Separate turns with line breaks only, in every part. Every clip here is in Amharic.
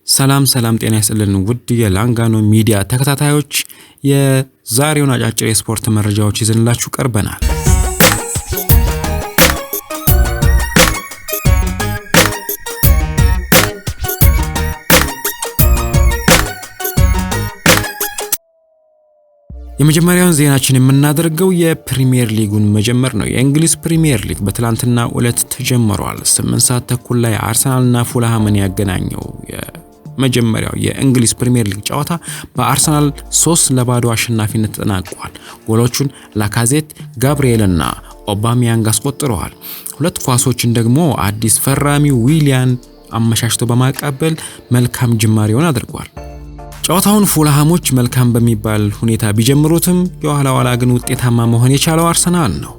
ሰላም ጤና ይስጥልን ውድ የላንጋኖ ሚዲያ ተከታታዮች የዛሬውን አጫጭር የስፖርት መረጃዎች ይዘንላችሁ ቀርበናል። የመጀመሪያውን ዜናችን የምናደርገው የፕሪሚየር ሊጉን መጀመር ነው። የእንግሊዝ ፕሪሚየር ሊግ በትላንትና ዕለት ተጀምሯል። 8 ሰዓት ተኩል ላይ አርሰናልና ፉልሃምን ያገናኘው የመጀመሪያው የእንግሊዝ ፕሪሚየር ሊግ ጨዋታ በአርሰናል 3-0 አሸናፊነት ተጠናቋል። ጎሎቹን ላካዜት፣ ጋብሪኤልና ኦባሚያንግ አስቆጥረዋል። ሁለት ኳሶችን ደግሞ አዲስ ፈራሚው ዊሊያን አመሻሽቶ በማቀበል መልካም ጅማሬውን አድርጓል። ጨዋታውን ፉልሃሞች መልካም በሚባል ሁኔታ ቢጀምሩትም የኋላ ኋላ ግን ውጤታማ መሆን የቻለው አርሰናል ነው።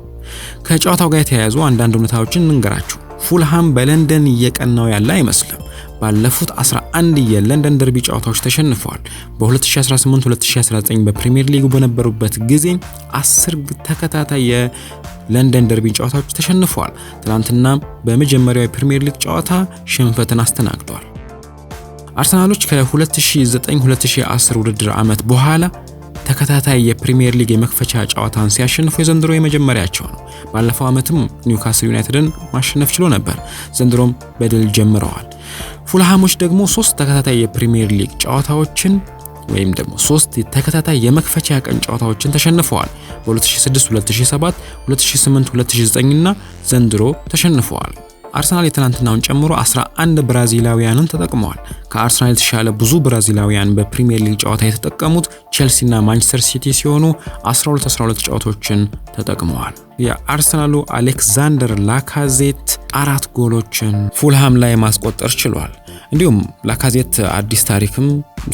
ከጨዋታው ጋር የተያያዙ አንዳንድ ሁኔታዎችን እንንገራችሁ። ፉልሃም በለንደን እየቀናው ያለ አይመስልም። ባለፉት 11 የለንደን ደርቢ ጨዋታዎች ተሸንፈዋል። በ2018-2019 በፕሪሚየር ሊጉ በነበሩበት ጊዜ 10 ተከታታይ የለንደን ደርቢ ጨዋታዎች ተሸንፈዋል። ትናንትና በመጀመሪያው የፕሪሚየር ሊግ ጨዋታ ሽንፈትን አስተናግደዋል። አርሰናሎች ከ2009-2010 ውድድር ዓመት በኋላ ተከታታይ የፕሪሚየር ሊግ የመክፈቻ ጨዋታን ሲያሸንፉ የዘንድሮ የመጀመሪያቸው ነው። ባለፈው ዓመትም ኒውካስል ዩናይትድን ማሸነፍ ችሎ ነበር። ዘንድሮም በድል ጀምረዋል። ፉልሃሞች ደግሞ 3 ተከታታይ የፕሪሚየር ሊግ ጨዋታዎችን ወይም ደግሞ 3 ተከታታይ የመክፈቻ ቀን ጨዋታዎችን ተሸንፈዋል። በ2006-2007፣ 2008-2009 እና ዘንድሮ ተሸንፈዋል። አርሰናል የትናንትናውን ጨምሮ 11 ብራዚላውያንን ተጠቅመዋል። ከአርሰናል የተሻለ ብዙ ብራዚላውያን በፕሪሚየር ሊግ ጨዋታ የተጠቀሙት ቼልሲና ማንቸስተር ሲቲ ሲሆኑ 12 ጨዋታዎችን ተጠቅመዋል። የአርሰናሉ አሌክዛንደር ላካዜት 4 ጎሎችን ፉልሃም ላይ ማስቆጠር ችሏል። እንዲሁም ላካዜት አዲስ ታሪክም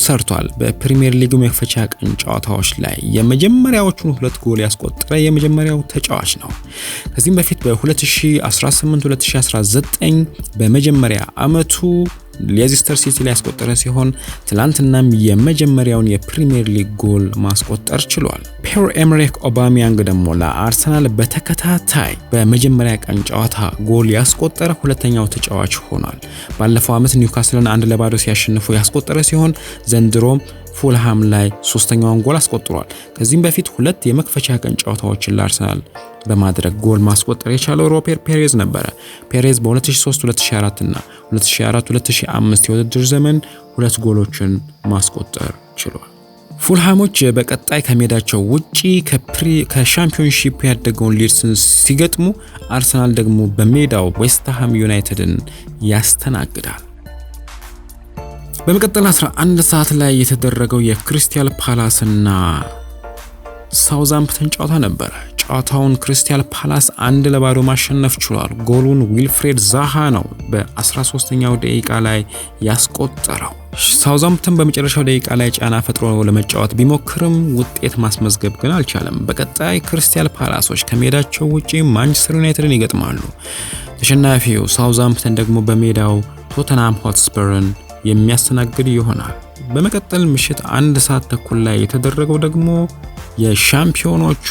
ሰርቷል። በፕሪሚየር ሊግ መክፈቻ ቀን ጨዋታዎች ላይ የመጀመሪያዎቹን 2 ጎል ያስቆጠረ የመጀመሪያው ተጫዋች ነው። ከዚህም በፊት በ2018-2019 በመጀመሪያ ዓመቱ ሌስተር ሲቲ ላይ ያስቆጠረ ሲሆን ትላንትናም የመጀመሪያውን የፕሪሚየር ሊግ ጎል ማስቆጠር ችሏል። ፒየር ኤመሪክ ኦባሚያንግ ደግሞ ለአርሰናል በተከታታይ በመጀመሪያ ቀን ጨዋታ ጎል ያስቆጠረ ሁለተኛው ተጫዋች ሆኗል። ባለፈው ዓመት ኒውካስልን 1-0 ሲያሸንፉ ያስቆጠረ ሲሆን ዘንድሮም ፉልሃም ላይ 3ኛውን ጎል አስቆጥሯል። ከዚህም በፊት 2 የመክፈቻ ቀን ጨዋታዎችን ለአርሰናል በማድረግ ጎል ማስቆጠር የቻለው ሮቤርቶ ፔሬዝ ነበረ። ፔሬዝ በ2003-2004 እና 2004-2005 የውድድር ዘመን 2 ጎሎችን ማስቆጠር ችሏል። ፉልሃሞች በቀጣይ ከሜዳቸው ውጪ ከሻምፒዮንሺፕ ያደገውን ሊድስን ሲገጥሙ፣ አርሰናል ደግሞ በሜዳው ዌስትሃም ዩናይትድን ያስተናግዳል። በመቀጠል 11 ሰዓት ላይ የተደረገው የክሪስታል ፓላስና ሳውዛምፕተን ጨዋታ ነበር። ጨዋታውን ክሪስታል ፓላስ 1-0 ማሸነፍ ችሏል። ጎሉን ዊልፍሬድ ዛሃ ነው በ13ኛው ደቂቃ ላይ ያስቆጠረው። ሳውዛምፕተን በመጨረሻው ደቂቃ ላይ ጫና ፈጥሮ ለመጫወት ቢሞክርም ውጤት ማስመዝገብ ግን አልቻለም። በቀጣይ ክሪስታል ፓላሶች ከሜዳቸው ውጪ ማንቸስተር ዩናይትድን ይገጥማሉ። ተሸናፊው ሳውዛምፕተን ደግሞ በሜዳው ቶተንሃም ሆትስፐርን የሚያስተናግድ ይሆናል። በመቀጠል ምሽት 1 ሰዓት ተኩል ላይ የተደረገው ደግሞ የሻምፒዮኖቹ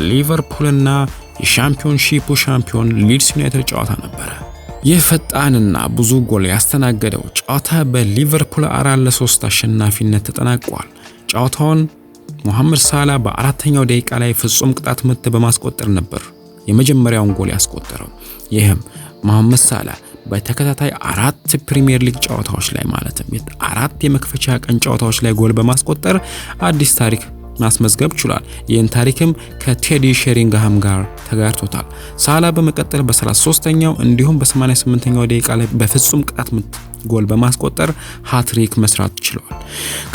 ሊቨርፑልና የሻምፒዮንሺፑ ሻምፒዮን ሊድስ ዩናይትድ ጨዋታ ነበረ። ይህ ፈጣንና ብዙ ጎል ያስተናገደው ጨዋታ በሊቨርፑል 4-3 አሸናፊነት ተጠናቋል። ጨዋታውን ሙሐመድ ሳላ በ4ኛው ደቂቃ ላይ ፍጹም ቅጣት ምት በማስቆጠር ነበር የመጀመሪያውን ጎል ያስቆጠረው። ይህም ሙሐመድ ሳላ በተከታታይ 4 ፕሪሚየር ሊግ ጨዋታዎች ላይ ማለትም 4 የመክፈቻ ቀን ጨዋታዎች ላይ ጎል በማስቆጠር አዲስ ታሪክ ማስመዝገብ ችሏል። ይህን ታሪክም ከቴዲ ሼሪንግሃም ጋር ተጋርቶታል። ሳላ በመቀጠል በ33ኛው እንዲሁም በ88ኛው ደቂቃ ላይ በፍጹም ቅጣት ምት ጎል በማስቆጠር ሃትሪክ መስራት ችሏል።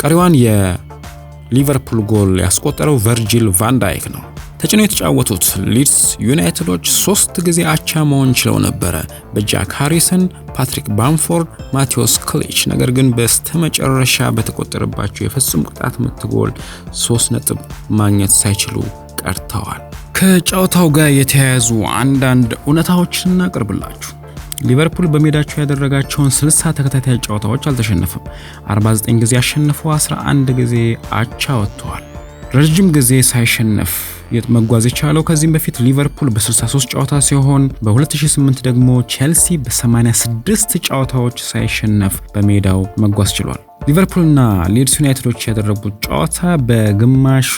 ቀሪዋን የሊቨርፑል ጎል ያስቆጠረው ቨርጂል ቫን ዳይክ ነው። ተጭነው የተጫወቱት ሊድስ ዩናይትዶች 3 ጊዜ አቻ መሆን ችለው ነበረ በጃክ ሃሪሰን፣ ፓትሪክ ባምፎርድ፣ ማቴዎስ ክሊች። ነገር ግን በስተመጨረሻ በተቆጠረባቸው የፍጹም ቅጣት ምት ጎል 3 ነጥብ ማግኘት ሳይችሉ ቀርተዋል። ከጨዋታው ጋር የተያያዙ አንዳንድ እውነታዎችን እናቀርብላችሁ። ሊቨርፑል በሜዳቸው ያደረጋቸውን 60 ተከታታይ ጨዋታዎች አልተሸነፈም። 49 ጊዜ አሸንፈው 11 ጊዜ አቻ ወጥተዋል። ረጅም ጊዜ ሳይሸነፍ መጓዝ የቻለው ከዚህም በፊት ሊቨርፑል በ63 ጨዋታ ሲሆን በ2008 ደግሞ ቼልሲ በ86 ጨዋታዎች ሳይሸነፍ በሜዳው መጓዝ ችሏል። ሊቨርፑልና ሊድስ ዩናይትዶች ያደረጉት ጨዋታ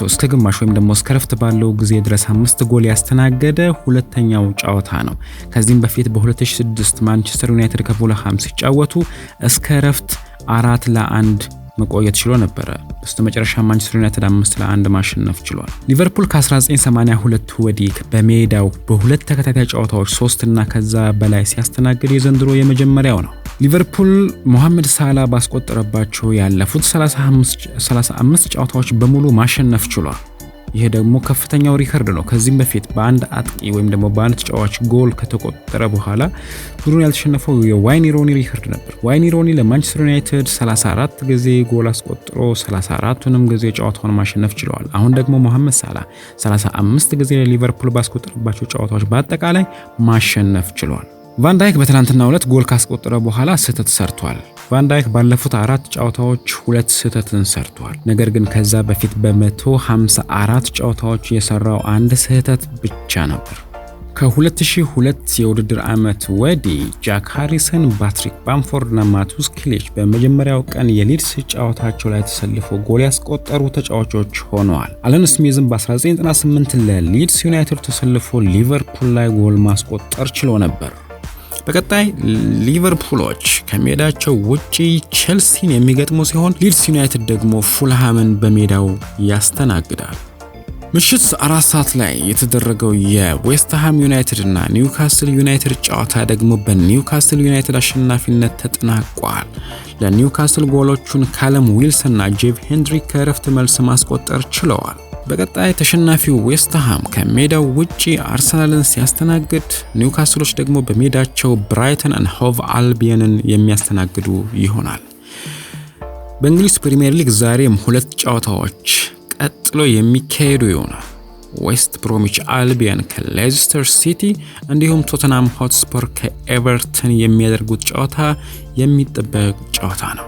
እስከ ግማሽ ወይም ደግሞ እስከ ረፍት ባለው ጊዜ ድረስ 5 ጎል ያስተናገደ ሁለተኛው ጨዋታ ነው። ከዚህም በፊት በ2006 ማንቸስተር ዩናይትድ ከፉልሃም ሲጫወቱ እስከ ረፍት 4-1 መቆየት ችሎ ነበር። በስተመጨረሻ ማንቸስተር ዩናይትድ 5-1 ማሸነፍ ችሏል። ሊቨርፑል ከ1982 ወዲህ በሜዳው በሁለት ተከታታይ ጨዋታዎች 3 እና ከዛ በላይ ሲያስተናግድ የዘንድሮ የመጀመሪያው ነው። ሊቨርፑል ሞሐመድ ሳላ ባስቆጠረባቸው ያለፉት 35 ጨዋታዎች በሙሉ ማሸነፍ ችሏል። ይሄ ደግሞ ከፍተኛው ሪከርድ ነው። ከዚህም በፊት በአንድ አጥቂ ወይም ደግሞ በአንድ ተጫዋች ጎል ከተቆጠረ በኋላ ቡድኑ ያልተሸነፈው የዋይኒ ሮኒ ሪከርድ ነበር። ዋይኒ ሮኒ ለማንቸስተር ዩናይትድ 34 ጊዜ ጎል አስቆጥሮ 34ቱንም ጊዜ ጨዋታውን ማሸነፍ ችለዋል። አሁን ደግሞ ሞሐመድ ሳላ 35 ጊዜ ለሊቨርፑል ባስቆጠረባቸው ጨዋታዎች በአጠቃላይ ማሸነፍ ችለዋል። ቫን ዳይክ በትናንትናው ዕለት ጎል ካስቆጠረ በኋላ ስህተት ሰርቷል። ቫን ዳይክ ባለፉት 4 ጨዋታዎች 2 ስህተትን ሰርቷል። ነገር ግን ከዛ በፊት በ154 ጨዋታዎች የሰራው አንድ ስህተት ብቻ ነበር። ከ2002 የውድድር ዓመት ወዲህ ጃክ ሃሪሰን፣ ፓትሪክ ባምፎርድ እና ማቱስ ኪሊች በመጀመሪያው ቀን የሊድስ ጨዋታቸው ላይ ተሰልፈው ጎል ያስቆጠሩ ተጫዋቾች ሆነዋል። አለን ስሚዝም በ1998 ለሊድስ ዩናይትድ ተሰልፎ ሊቨርፑል ላይ ጎል ማስቆጠር ችሎ ነበር። በቀጣይ ሊቨርፑሎች ከሜዳቸው ውጪ ቼልሲን የሚገጥሙ ሲሆን ሊድስ ዩናይትድ ደግሞ ፉልሃምን በሜዳው ያስተናግዳል። ምሽት 4 ሰዓት ላይ የተደረገው የዌስትሃም ዩናይትድ እና ኒውካስል ዩናይትድ ጨዋታ ደግሞ በኒውካስል ዩናይትድ አሸናፊነት ተጠናቋል። ለኒውካስል ጎሎቹን ካለም ዊልሰን እና ጄቭ ሄንድሪክ ከረፍት መልስ ማስቆጠር ችለዋል። በቀጣይ ተሸናፊው ዌስትሃም ከሜዳው ውጪ አርሰናልን ሲያስተናግድ፣ ኒውካስሎች ደግሞ በሜዳቸው ብራይተን እና ሆቭ አልቢዮንን የሚያስተናግዱ ይሆናል። በእንግሊዝ ፕሪሚየር ሊግ ዛሬም 2 ጨዋታዎች ቀጥሎ የሚካሄዱ ይሆናል። ዌስት ብሮሚች አልቢዮን ከሌስተር ሲቲ እንዲሁም ቶተንሃም ሆትስፐር ከኤቨርተን የሚያደርጉት ጨዋታ የሚጠበቅ ጨዋታ ነው።